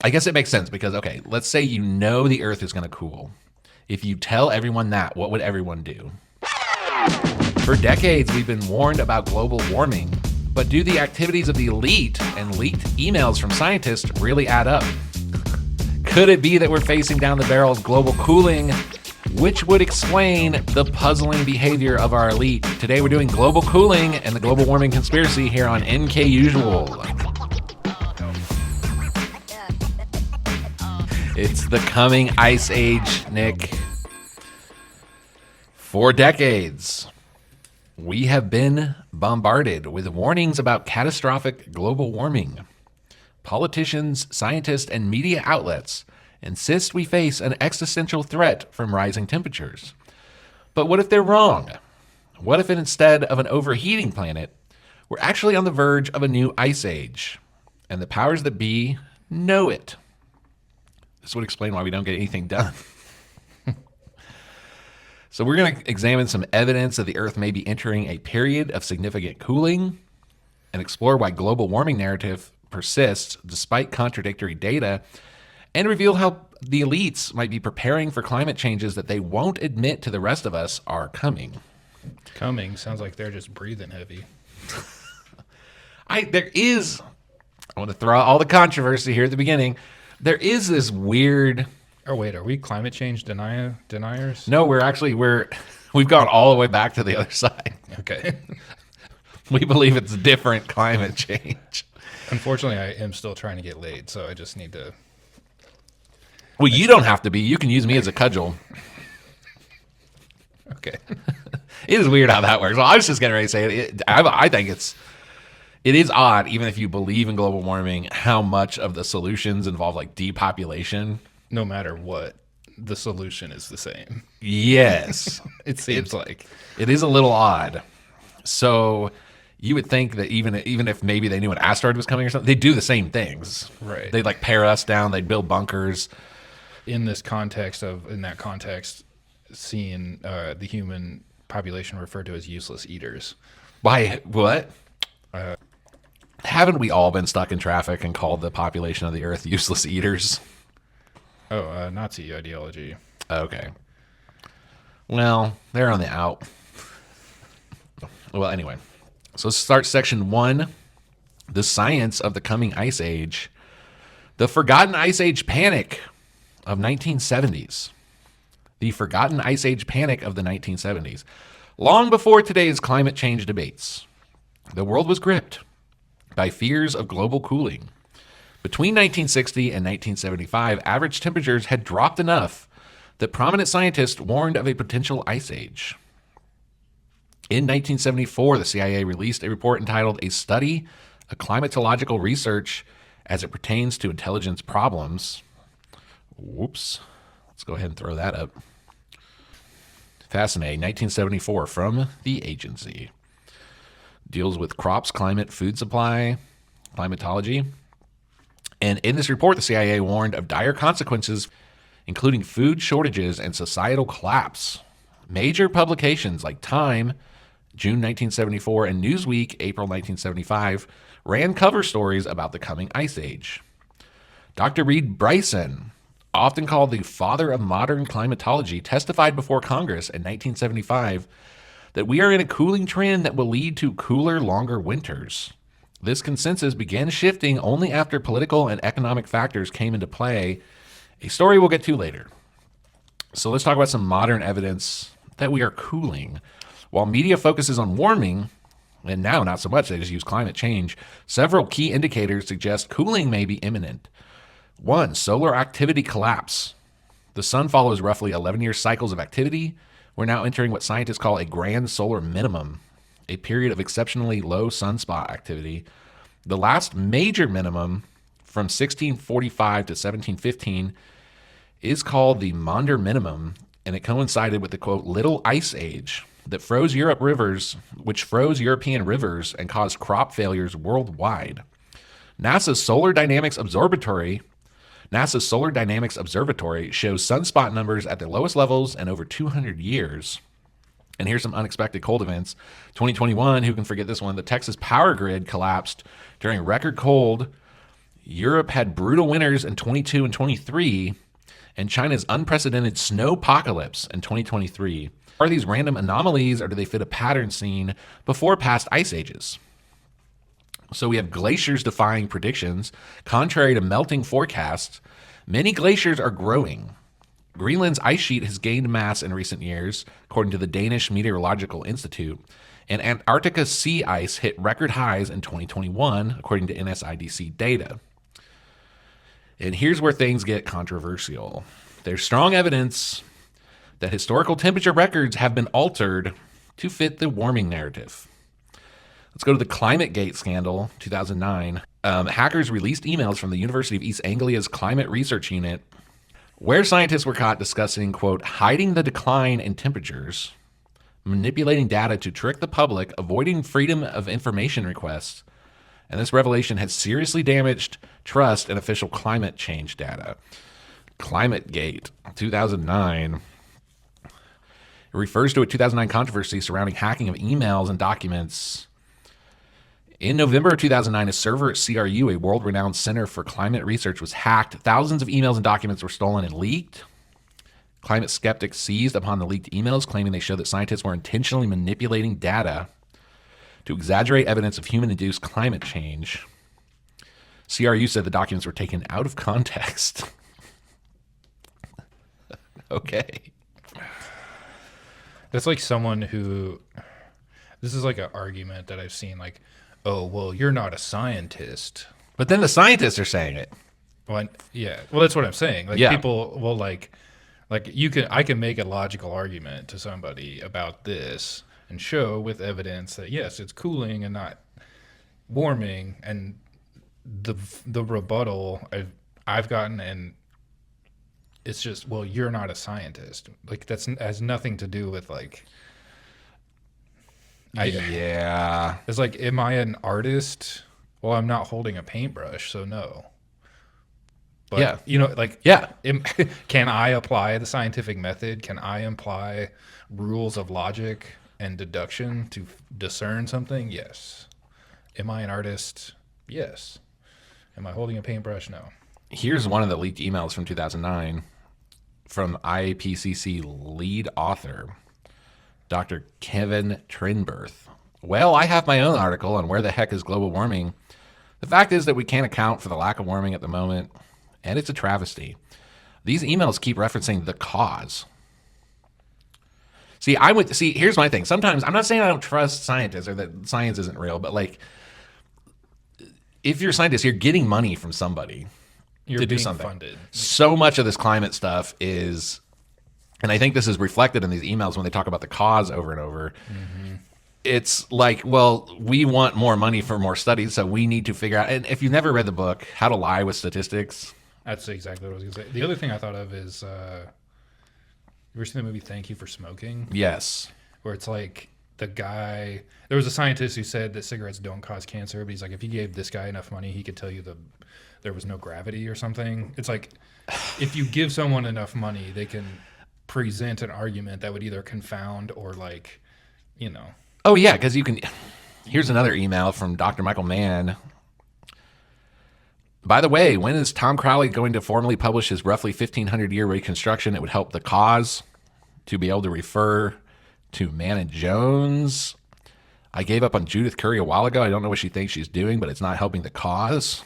I guess it makes sense because, okay, let's say you know the Earth is going to cool. If you tell everyone that, what would everyone do? For decades, we've been warned about global warming, but do the activities of the elite and leaked emails from scientists really add up? Could it be that we're facing down the barrel of global cooling, which would explain the puzzling behavior of our elite? Today, we're doing global cooling and the global warming conspiracy here on MKUSUal. It's the coming ice age, Nick. For decades, we have been bombarded with warnings about catastrophic global warming. Politicians, scientists, and media outlets insist we face an existential threat from rising temperatures. But what if they're wrong? What if instead of an overheating planet, we're actually on the verge of a new ice age? And the powers that be know it. This would explain why we don't get anything done. So we're going to examine some evidence that the Earth may be entering a period of significant cooling and explore why global warming narrative persists despite contradictory data, and reveal how the elites might be preparing for climate changes that they won't admit to the rest of us are coming. Coming sounds like they're just breathing heavy. I want to throw out all the controversy here at the beginning. There is this weird. Oh wait, are we climate change deniers? No, we've gone all the way back to the other side. Okay. We believe it's different climate change. Unfortunately, I am still trying to get laid, so I just need to. Well, you don't have to be. You can use me as a cudgel. Okay. It is weird how that works. Well, I was just getting ready to say it. I think it is odd, even if you believe in global warming, how much of the solutions involve like depopulation. No matter what, the solution is the same. Yes. It seems like. It is a little odd. So you would think that even if maybe they knew an asteroid was coming or something, they'd do the same things. Right. They'd like pare us down. They'd build bunkers. In that context, seeing the human population referred to as useless eaters. Why? What? Haven't we all been stuck in traffic and called the population of the Earth useless eaters? Oh, Nazi ideology. Okay. Well, they're on the out. Well, anyway. So let's start section 1, the science of the coming ice age. The forgotten ice age panic of 1970s. The forgotten ice age panic of the 1970s. Long before today's climate change debates, the world was gripped by fears of global cooling. Between 1960 and 1975, average temperatures had dropped enough that prominent scientists warned of a potential ice age. In 1974, the CIA released a report entitled A Study of Climatological Research as it Pertains to Intelligence Problems. Whoops. Let's go ahead and throw that up. Fascinating. 1974 from the agency. Deals with crops, climate, food supply, climatology. And in this report, the CIA warned of dire consequences, including food shortages and societal collapse. Major publications like Time, June 1974, and Newsweek, April 1975, ran cover stories about the coming ice age. Dr. Reed Bryson, often called the father of modern climatology, testified before Congress in 1975 that we are in a cooling trend that will lead to cooler, longer winters. This consensus began shifting only after political and economic factors came into play, a story we'll get to later. So let's talk about some modern evidence that we are cooling. While media focuses on warming, and now not so much, they just use climate change, several key indicators suggest cooling may be imminent. 1, solar activity collapse. The sun follows roughly 11-year cycles of activity. We're now entering what scientists call a grand solar minimum, a period of exceptionally low sunspot activity. The last major minimum from 1645 to 1715 is called the Maunder minimum, and it coincided with the, quote, Little Ice Age that froze European rivers and caused crop failures worldwide. NASA's Solar Dynamics Observatory shows sunspot numbers at their lowest levels in over 200 years. And here's some unexpected cold events. 2021, who can forget this one? The Texas power grid collapsed during record cold. Europe had brutal winters in 22 and 23, and China's unprecedented snowpocalypse in 2023. Are these random anomalies, or do they fit a pattern seen before past ice ages? So we have glaciers defying predictions. Contrary to melting forecasts, many glaciers are growing. Greenland's ice sheet has gained mass in recent years, according to the Danish Meteorological Institute, and Antarctica's sea ice hit record highs in 2021, according to NSIDC data. And here's where things get controversial. There's strong evidence that historical temperature records have been altered to fit the warming narrative. Let's go to the ClimateGate scandal, 2009. Hackers released emails from the University of East Anglia's Climate Research Unit where scientists were caught discussing, quote, hiding the decline in temperatures, manipulating data to trick the public, avoiding freedom of information requests, and this revelation has seriously damaged trust in official climate change data. ClimateGate, 2009. It refers to a 2009 controversy surrounding hacking of emails and documents. In November of 2009, a server at CRU, a world-renowned center for climate research, was hacked. Thousands of emails and documents were stolen and leaked. Climate skeptics seized upon the leaked emails, claiming they show that scientists were intentionally manipulating data to exaggerate evidence of human-induced climate change. CRU said the documents were taken out of context. Okay. That's like someone who, this is like an argument that I've seen, like, oh, well, you're not a scientist. But then the scientists are saying it. Well, yeah. Well, that's what I'm saying. Like, Yeah. people will like I can make a logical argument to somebody about this and show with evidence that yes, it's cooling and not warming, and the rebuttal I've gotten, and it's just, well, you're not a scientist. Like, that's has nothing to do with like. Yeah. It's like, am I an artist? Well, I'm not holding a paintbrush, so no. But, Yeah. you know, like, Yeah. Can I apply the scientific method? Can I apply rules of logic and deduction to discern something? Yes. Am I an artist? Yes. Am I holding a paintbrush? No. Here's one of the leaked emails from 2009 from IPCC lead author, Dr. Kevin Trinberth. Well, I have my own article on where the heck is global warming. The fact is that we can't account for the lack of warming at the moment, and it's a travesty. These emails keep referencing the cause. See, here's my thing. Sometimes, I'm not saying I don't trust scientists or that science isn't real, but like, if you're a scientist, you're getting money from somebody You're to do being something. funded. So much of this climate stuff is, and I think this is reflected in these emails when they talk about the cause over and over. Mm-hmm. It's like, well, we want more money for more studies, so we need to figure out. And if you've never read the book, How to Lie with Statistics. That's exactly what I was going to say. The other thing I thought of is, you ever seen the movie Thank You for Smoking? Yes. Where it's like the guy, there was a scientist who said that cigarettes don't cause cancer, but he's like, if you gave this guy enough money, he could tell you there was no gravity or something. It's like, if you give someone enough money, they can present an argument that would either confound or, like, you know. Oh, yeah, because you can. Here's another email from Dr. Michael Mann. By the way, when is Tom Crowley going to formally publish his roughly 1,500-year reconstruction? It would help the cause to be able to refer to Mann and Jones. I gave up on Judith Curry a while ago. I don't know what she thinks she's doing, but it's not helping the cause.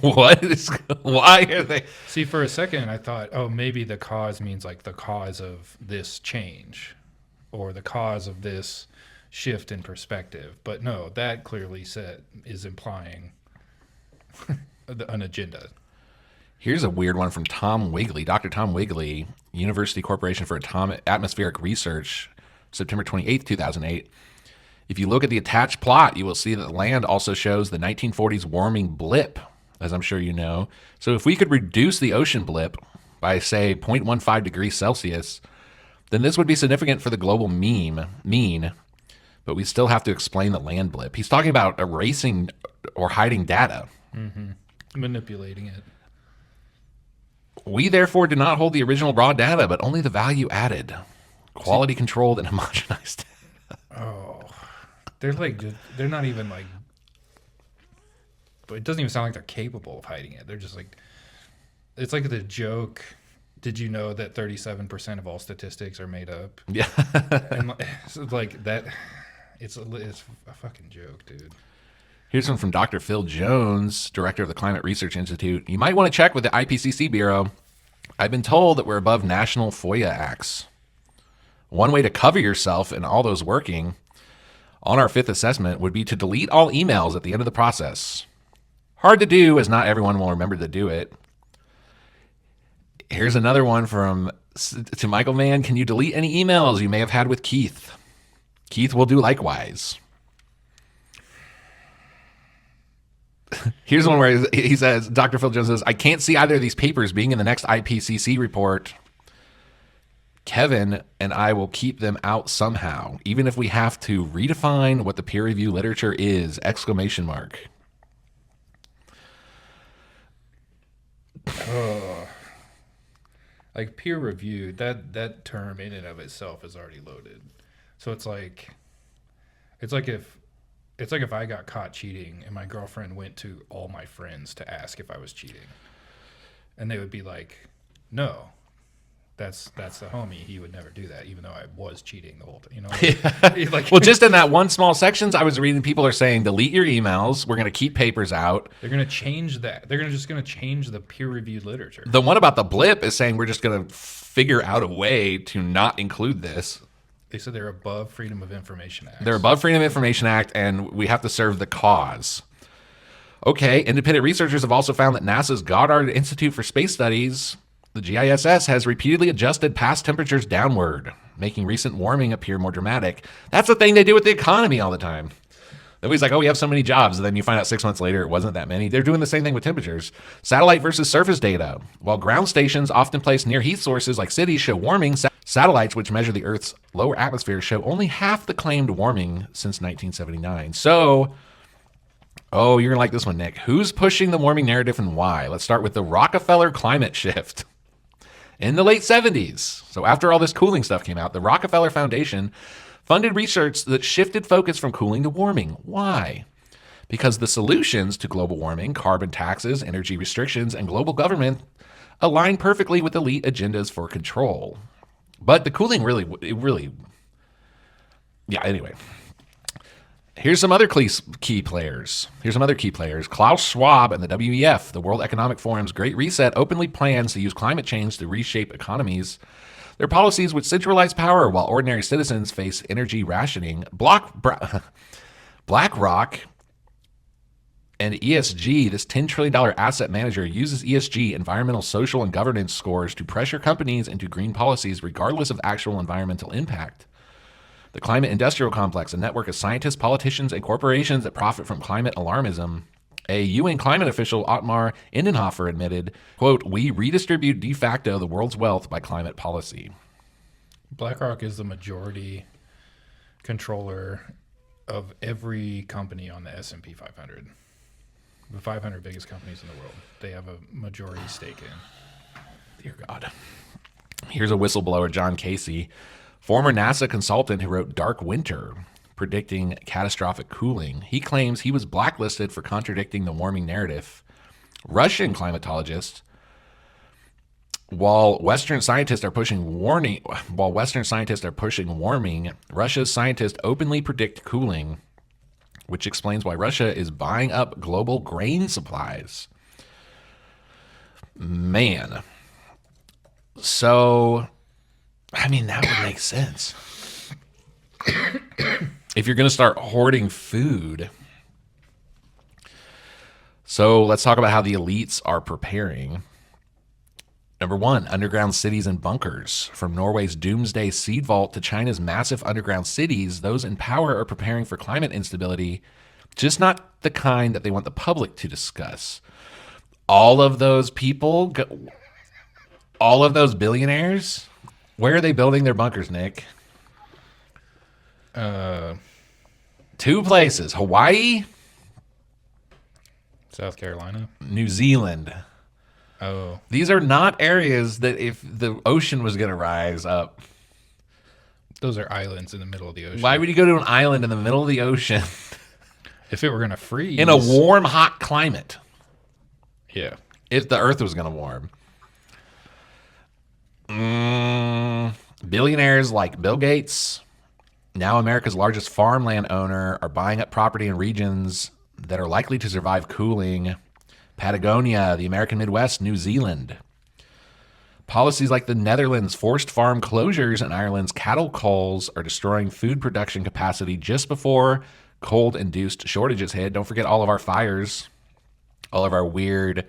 Why are they? See, for a second, I thought, oh, maybe the cause means like the cause of this change or the cause of this shift in perspective. But no, that clearly is implying an agenda. Here's a weird one from Tom Wigley, Dr. Tom Wigley, University Corporation for Atmospheric Research, September 28th, 2008. If you look at the attached plot, you will see that the land also shows the 1940s warming blip, as I'm sure you know. So if we could reduce the ocean blip by, say, 0.15 degrees Celsius, then this would be significant for the global mean, but we still have to explain the land blip. He's talking about erasing or hiding data. Mm-hmm. Manipulating it. We therefore do not hold the original raw data, but only the value added, quality controlled and homogenized data. Oh, they're not even like, but it doesn't even sound like they're capable of hiding it. They're just like, it's like the joke. Did you know that 37% of all statistics are made up? Yeah. And so like that, it's a fucking joke, dude. Here's one from Dr. Phil Jones, director of the Climate Research Institute. You might want to check with the IPCC Bureau. I've been told that we're above national FOIA acts. One way to cover yourself and all those working on our fifth assessment would be to delete all emails at the end of the process. Hard to do, as not everyone will remember to do it. Here's another one to Michael Mann. Can you delete any emails you may have had with Keith? Keith will do likewise. Here's one where he says, Dr. Phil Jones says, I can't see either of these papers being in the next IPCC report. Kevin and I will keep them out somehow, even if we have to redefine what the peer review literature is! ! Oh. Like peer reviewed, that term in and of itself is already loaded. So it's like if I got caught cheating and my girlfriend went to all my friends to ask if I was cheating, and they would be like, "No, that's the homie. He would never do that, even though I was cheating the whole time." You know, like, well, just in that one small sections I was reading, people are saying delete your emails. We're going to keep papers out. They're going to change that. They're just going to change the peer-reviewed literature. The one about the blip is saying we're just going to figure out a way to not include this. They said they're above Freedom of Information Act. They're above Freedom of Information Act, and we have to serve the cause. Okay, independent researchers have also found that NASA's Goddard Institute for Space Studies, the GISS, has repeatedly adjusted past temperatures downward, making recent warming appear more dramatic. That's the thing they do with the economy all the time. Everybody's like, oh, we have so many jobs, and then you find out 6 months later it wasn't that many. They're doing the same thing with temperatures. Satellite versus surface data. While ground stations often placed near heat sources like cities show warming, satellites, which measure the Earth's lower atmosphere, show only half the claimed warming since 1979. So, oh, you're going to like this one, Nick. Who's pushing the warming narrative and why? Let's start with the Rockefeller climate shift. In the late 70s, so after all this cooling stuff came out, the Rockefeller Foundation funded research that shifted focus from cooling to warming. Why? Because the solutions to global warming, carbon taxes, energy restrictions, and global government align perfectly with elite agendas for control. But the cooling anyway. Here's some other key players. Klaus Schwab and the WEF, the World Economic Forum's Great Reset, openly plans to use climate change to reshape economies. Their policies would centralize power while ordinary citizens face energy rationing. BlackRock and ESG, this $10 trillion asset manager, uses ESG, environmental, social, and governance scores to pressure companies into green policies regardless of actual environmental impact. The climate industrial complex, a network of scientists, politicians, and corporations that profit from climate alarmism. A UN climate official, Otmar Indenhofer, admitted, quote, we redistribute de facto the world's wealth by climate policy. BlackRock is the majority controller of every company on the S&P 500. The 500 biggest companies in the world. They have a majority stake in. Dear God. Here's a whistleblower, John Casey, former NASA consultant who wrote Dark Winter, predicting catastrophic cooling. He claims he was blacklisted for contradicting the warming narrative. Russian climatologists, while Western scientists are pushing warming, Russia's scientists openly predict cooling, which explains why Russia is buying up global grain supplies. Man. So, I mean, that would make sense. If you're going to start hoarding food. So let's talk about how the elites are preparing. Number one, underground cities and bunkers. From Norway's doomsday seed vault to China's massive underground cities, those in power are preparing for climate instability, just not the kind that they want the public to discuss. All of those people, all of those billionaires, where are they building their bunkers, Nick? Two places, Hawaii, South Carolina, New Zealand. Oh. These are not areas that if the ocean was going to rise up. Those are islands in the middle of the ocean. Why would you go to an island in the middle of the ocean? If it were gonna freeze in a warm, hot climate, yeah. if the Earth was going to warm. Billionaires like Bill Gates, now America's largest farmland owner, are buying up property in regions that are likely to survive cooling. Patagonia, the American Midwest, New Zealand. Policies like the Netherlands' forced farm closures and Ireland's cattle culls are destroying food production capacity just before cold-induced shortages hit. Don't forget all of our fires, all of our weird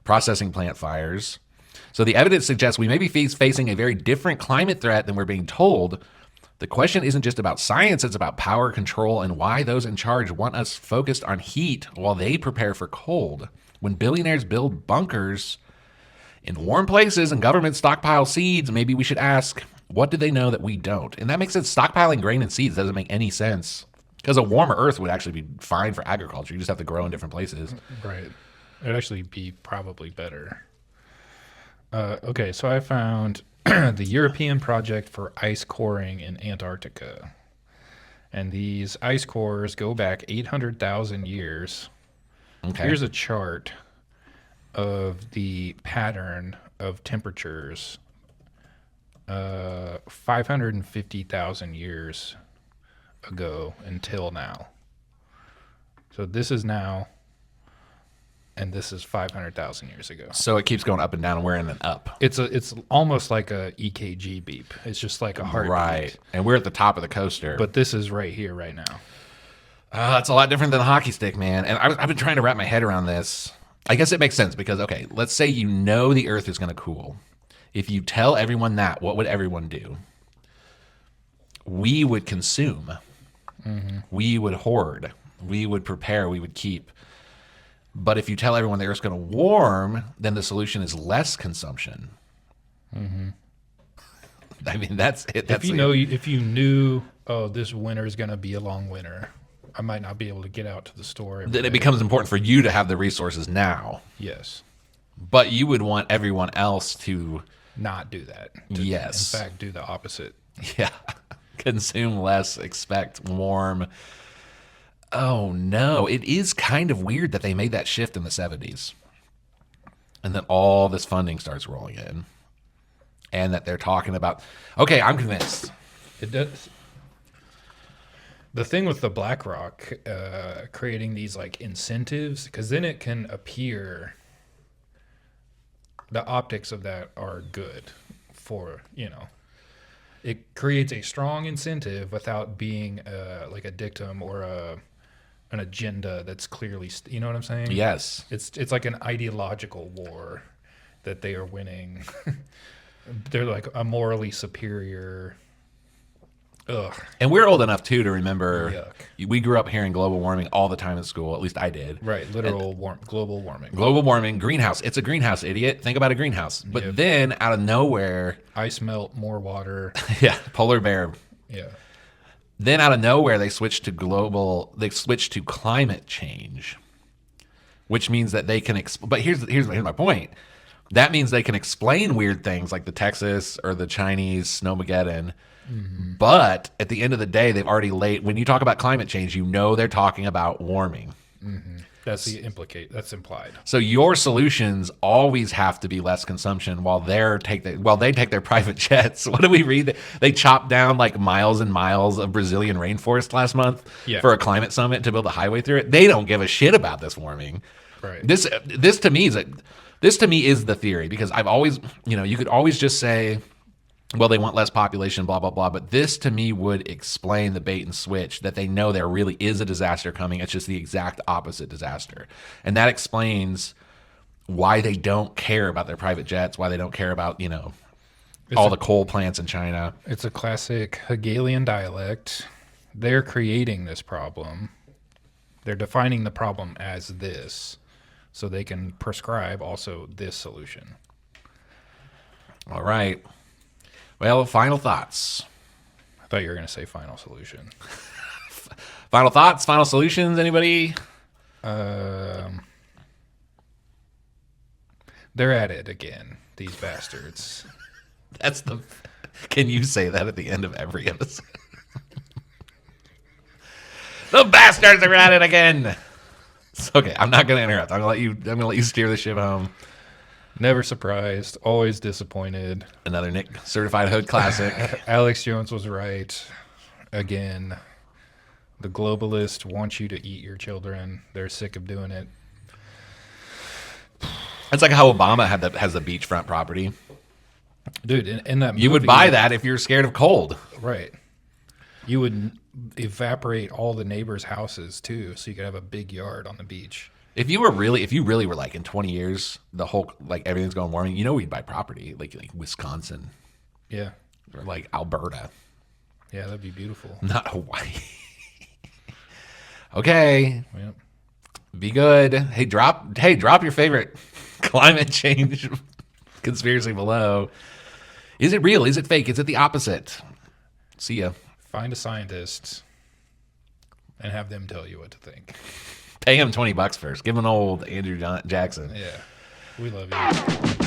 processing plant fires. So the evidence suggests we may be facing a very different climate threat than we're being told. The question isn't just about science, it's about power, control, and why those in charge want us focused on heat while they prepare for cold. When billionaires build bunkers in warm places and governments stockpile seeds, maybe we should ask, what do they know that we don't? And that makes sense. Stockpiling grain and seeds doesn't make any sense because a warmer earth would actually be fine for agriculture. You just have to grow in different places. Right. It'd actually be probably better. Okay, so I found the European project for ice coring in Antarctica. And these ice cores go back 800,000 years. Okay. Here's a chart of the pattern of temperatures 550,000 years ago until now. So this is now, and this is 500,000 years ago. So it keeps going up and down, and we're in an up. It's almost like a EKG beep. It's just like a heartbeat. Right. And we're at the top of the coaster. But this is right here, right now. It's a lot different than a hockey stick, man. And I've been trying to wrap my head around this. I guess it makes sense because, okay, let's say you know the Earth is going to cool. If you tell everyone that, what would everyone do? We would consume. Mm-hmm. We would hoard. We would prepare. We would keep. But if you tell everyone the Earth's going to warm, then the solution is less consumption. Mm-hmm. I mean, that's it. That's if you knew, oh, this winter is going to be a long winter, I might not be able to get out to the store. Then it becomes important for you to have the resources now. Yes. But you would want everyone else to not do that. Yes. In fact, do the opposite. Yeah. Consume less, expect warm. Oh, no. It is kind of weird that they made that shift in the 70s. And that all this funding starts rolling in. And that they're talking about, okay, I'm convinced. It does. The thing with the BlackRock creating these like incentives, because then it can appear the optics of that are good for, it creates a strong incentive without being like a dictum or an agenda that's clearly, you know what I'm saying? Yes. It's like an ideological war that they are winning. They're like a morally superior. Ugh. And we're old enough, too, to remember. Yuck. We grew up hearing global warming all the time in school. At least I did. Right. Literal global warming. Global warming, greenhouse. It's a greenhouse, idiot. Think about a greenhouse. But then, out of nowhere... Ice melt, more water. Yeah. Polar bear. Yeah. Then, out of nowhere, they switched to climate change. Which means that they can... But here's my point. That means they can explain weird things like the Texas or the Chinese snowmageddon. Mm-hmm. But at the end of the day, they've already when you talk about climate change, they're talking about warming. Mm-hmm. That's that's implied. So your solutions always have to be less consumption while they take their private jets. What did we read? They chopped down like miles and miles of Brazilian rainforest last month for a climate summit to build a highway through it. They don't give a shit about this warming. Right. This to me is the theory, because I've always, you could always just say, well, they want less population, blah, blah, blah. But this, to me, would explain the bait and switch, that they know there really is a disaster coming. It's just the exact opposite disaster. And that explains why they don't care about their private jets, why they don't care about, the coal plants in China. It's a classic Hegelian dialect. They're creating this problem. They're defining the problem as this, so they can prescribe also this solution. All right. Well, final thoughts. I thought you were going to say final solution. Final thoughts, final solutions, anybody? They're at it again, these bastards. Can you say that at the end of every episode? The bastards are at it again. Okay, I'm not gonna interrupt. I'm gonna let you steer the ship home. Never surprised, always disappointed. Another Nick certified hood classic. Alex Jones was right. Again, the globalists want you to eat your children. They're sick of doing it. It's like how Obama has the beachfront property. Dude, in that movie, You would buy that if you're scared of cold. right? You would evaporate all the neighbors' houses too, so you could have a big yard on the beach. If you really were like in 20 years, the whole like everything's going warming. We'd buy property like Wisconsin Yeah, or like Alberta, yeah, that'd be beautiful. not Hawaii. Okay, Yep. be good. Hey, drop your favorite climate change conspiracy below. Is it real? Is it fake? Is it the opposite? See ya. Find a scientist and have them tell you what to think. Pay him $20 first. Give him an old Andrew Jackson. Yeah, we love you.